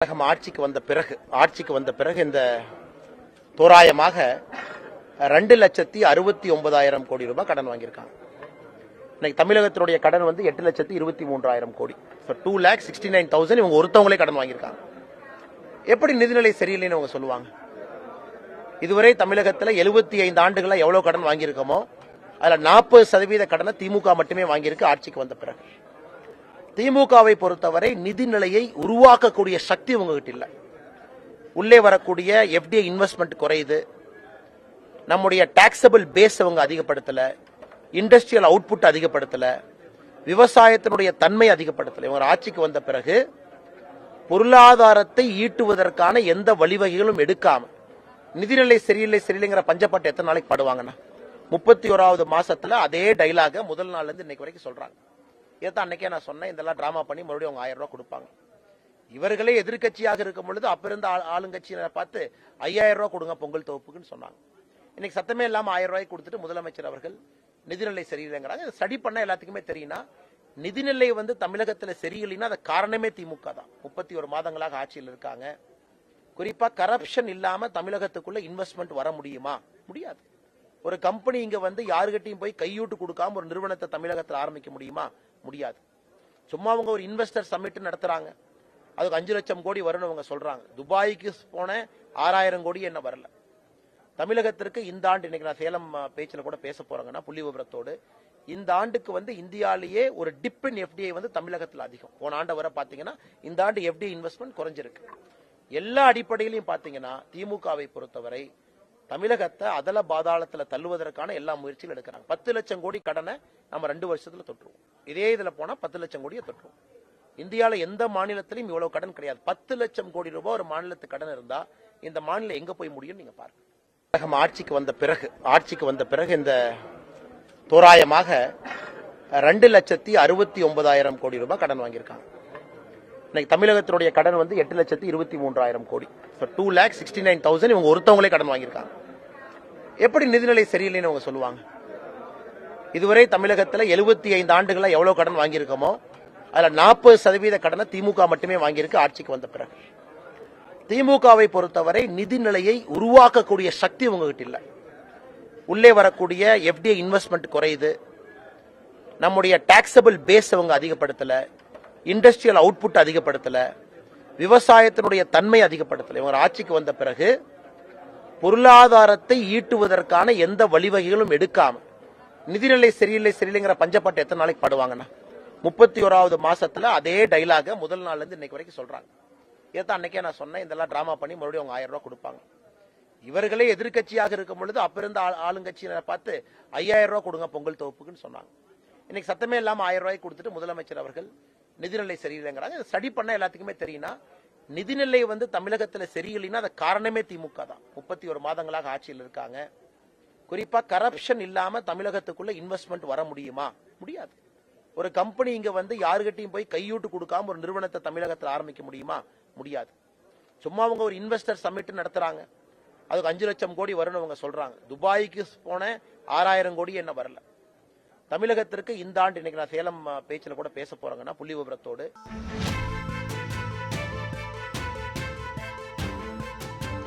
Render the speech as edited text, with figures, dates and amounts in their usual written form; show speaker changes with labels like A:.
A: ஆட்சிக்கு வந்த பிறகு இந்த தோராயமாக 2,69,000 கோடி ரூபாய் கடன் வாங்கியிருக்காங்க. இன்னைக்கு தமிழகத்தினுடைய கடன் வந்து 8,23,000 கோடி. 2,69,000 இவங்க ஒருத்தவங்களே கடன் வாங்கியிருக்காங்க. எப்படி நிதிநிலை சரியில்லைன்னு அவங்க சொல்லுவாங்க? இதுவரை தமிழகத்தில் 75 ஆண்டுகளா எவ்வளவு கடன் வாங்கியிருக்கோமோ அதுல 40% கடனை திமுக மட்டுமே வாங்கியிருக்கு ஆட்சிக்கு வந்த பிறகு. திமுகவை பொறுத்தவரை நிதிநிலையை உருவாக்கக்கூடிய சக்தி உங்ககிட்ட இல்ல. உள்ளே வரக்கூடிய எஃப்டிஐ இன்வெஸ்ட்மெண்ட் குறையுது, நம்முடைய டாக்ஸபிள் பேஸ் அவங்க அதிகப்படுத்தல, இண்டஸ்ட்ரியல் அவுட்புட் அதிகப்படுத்தல, விவசாயத்தினுடைய தன்மை அதிகப்படுத்தல. இவங்க ஆட்சிக்கு வந்த பிறகு பொருளாதாரத்தை ஈட்டுவதற்கான எந்த வழிவகைகளும் எடுக்காம நிதிநிலை சரியில்லைங்கிற பஞ்சப்பாட்டு எத்தனை நாளைக்கு படுவாங்கன்னா 31வது மாசத்துல அதே டைலாக முதல் நாள்ல இருந்து இன்னைக்கு வரைக்கும் சொல்றாங்க. இதான் அன்னைக்கே நான் சொன்னேன், இதெல்லாம் டிராமா பண்ணி மறுபடியும் அவங்க 1000 ரூபாய் கொடுப்பாங்க. இவர்களே எதிர்கட்சியாக இருக்கும் பொழுது அப்ப இருந்த ஆளுங்கட்சியினரை பார்த்து 5000 ரூபாய் கொடுங்க பொங்கல் தொகுப்புக்குன்னு சொன்னாங்க. இன்னைக்கு சத்தமே இல்லாம 1000 ரூபாய் கொடுத்துட்டு முதலமைச்சர் அவர்கள் நிதிநிலை சரியில்லைங்கிறாங்க. சரி பண்ண எல்லாத்துக்குமே தெரியும்னா நிதிநிலை வந்து தமிழகத்துல சரியில்லைன்னா அது காரணமே திமுக தான். 31 மாதங்களாக ஆட்சியில் இருக்காங்க. குறிப்பா கரப்ஷன் இல்லாம தமிழகத்துக்குள்ள இன்வெஸ்ட்மெண்ட் வர முடியுமா? முடியாது. ஒரு கம்பெனி இங்க வந்து யாருகிட்டையும் போய் கையூட்டு கொடுக்காம ஒரு நிறுவனத்தை தமிழகத்தில் ஆரம்பிக்க முடியுமா? முடியாது. சும்மா அவங்க ஒரு இன்வெஸ்டர் சமிட் நடத்துறாங்க, அதுக்கு 5 லட்சம் கோடி வரும்னு அவங்க சொல்றாங்க. துபாய்க்கு போன 6000 கோடி என்ன வரல. தமிழகத்திற்கு இந்த ஆண்டு, இன்னைக்கு நான் சேலம் பேச்சில் கூட பேச போறாங்கன்னா புள்ளி விவரத்தோடு, இந்த ஆண்டுக்கு வந்து இந்தியாலேயே ஒரு டிப் இன் எஃப்டிஐ வந்து தமிழகத்தில் அதிகம். போன ஆண்டு வர பாத்தீங்கன்னா இந்த ஆண்டு எஃப்டிஐ இன்வெஸ்ட்மெண்ட் குறைஞ்சிருக்கு. எல்லா அடிப்படையிலையும் பாத்தீங்கன்னா திமுகவை பொறுத்தவரை தமிழகத்தை அதல பாதாளத்துல தள்ளுவதற்கான எல்லா முயற்சிகள் எடுக்கிறாங்க. 10 லட்சம் கோடி கடனை நம்ம 2 வருஷத்துல தொற்றுவோம். இதே இதுல போனா 10 லட்சம் கோடியை தொற்றுவோம். இந்தியாவில எந்த மாநிலத்திலும் இவ்வளவு கடன் கிடையாது. 10 லட்சம் கோடி ரூபாய் ஒரு மாநிலத்துக்கு கடன் இருந்தா இந்த மாநிலம் எங்க போய் முடியும் நீங்க பாருங்க. ஆட்சிக்கு வந்த பிறகு இந்த தோராயமாக 2,69,000 கோடி ரூபாய் கடன் வாங்கியிருக்காங்க. இன்னைக்கு தமிழகத்தினுடைய கடன் வந்து 8,23,000 கோடி. 2,69,000 இவங்க ஒருத்தவங்களே கடன் வாங்கியிருக்காங்க. எப்படி நிதிநிலை சரியில்லைன்னு அவங்க சொல்லுவாங்க? இதுவரை தமிழகத்தில் 75 ஆண்டுகளா எவ்வளவு கடன் வாங்கியிருக்கோமோ அதுல 40% கடனை திமுக மட்டுமே வாங்கியிருக்கு ஆட்சிக்கு வந்த பிறகு. திமுகவை பொறுத்தவரை நிதிநிலையை உருவாக்கக்கூடிய சக்தி உங்ககிட்ட இல்ல. உள்ளே வரக்கூடிய எஃப்டிஐ இன்வெஸ்ட்மெண்ட் குறையுது, நம்முடைய டாக்ஸபிள் பேஸ் அவங்க அதிகப்படுத்தல, இண்டஸ்ட்ரியல் அவுட்புட் அதிகப்படுத்தல, விவசாயத்தினுடைய தன்மை அதிகப்படுத்தல. இவங்க ஆட்சிக்கு வந்த பிறகு பொருளாதாரத்தை ஈட்டுவதற்கான எந்த வழிவகைகளும் எடுக்காம நிதிநிலை சரியில்லைங்கிற பஞ்சப்பாட்டு எத்தனை நாளைக்கு படுவாங்கன்னா 31வது மாசத்துல அதே டைலாக முதல் நாள்ல இருந்து இன்னைக்கு வரைக்கும் சொல்றாங்க. இதான் அன்னைக்கே நான் சொன்னேன், இதெல்லாம் டிராமா பண்ணி மறுபடியும் அவங்க 1000 ரூபாய் கொடுப்பாங்க. இவர்களே எதிர்கட்சியாக இருக்கும் பொழுது அப்ப இருந்த ஆளுங்கட்சியினரை பார்த்து 5000 ரூபாய் கொடுங்க பொங்கல் தொகுப்புக்குன்னு சொன்னாங்க. இன்னைக்கு சத்தமே இல்லாம 1000 ரூபாய் கொடுத்துட்டு முதலமைச்சர் அவர்கள் நிதிநிலை சரியில்லைங்கிறாங்க. சரி பண்ண எல்லாத்துக்குமே தெரியும்னா நிதிநிலை வந்து தமிழகத்துல சரியில்லைன்னா அது காரணமே திமுக தான். 31 மாதங்களாக ஆட்சியில் இருக்காங்க. குறிப்பா கரப்ஷன் இல்லாம தமிழகத்துக்குள்ள இன்வெஸ்ட்மெண்ட் வர முடியுமா? முடியாது. ஒரு கம்பெனி இங்க வந்து யாருகிட்டையும் போய் கையூட்டு கொடுக்காம ஒரு நிறுவனத்தை தமிழகத்தில் ஆரம்பிக்க முடியுமா? முடியாது. சும்மா அவங்க ஒரு இன்வெஸ்டர் சமிட் நடத்துறாங்க, அதுக்கு 5 லட்சம் கோடி வரும்னு அவங்க சொல்றாங்க. துபாய்க்கு போன 6000 கோடி என்ன வரல. தமிழகத்திற்கு இந்த ஆண்டு, இன்னைக்கு நான் சேலம் பேச்சில் கூட பேச போறாங்கன்னா புள்ளி விவரத்தோடு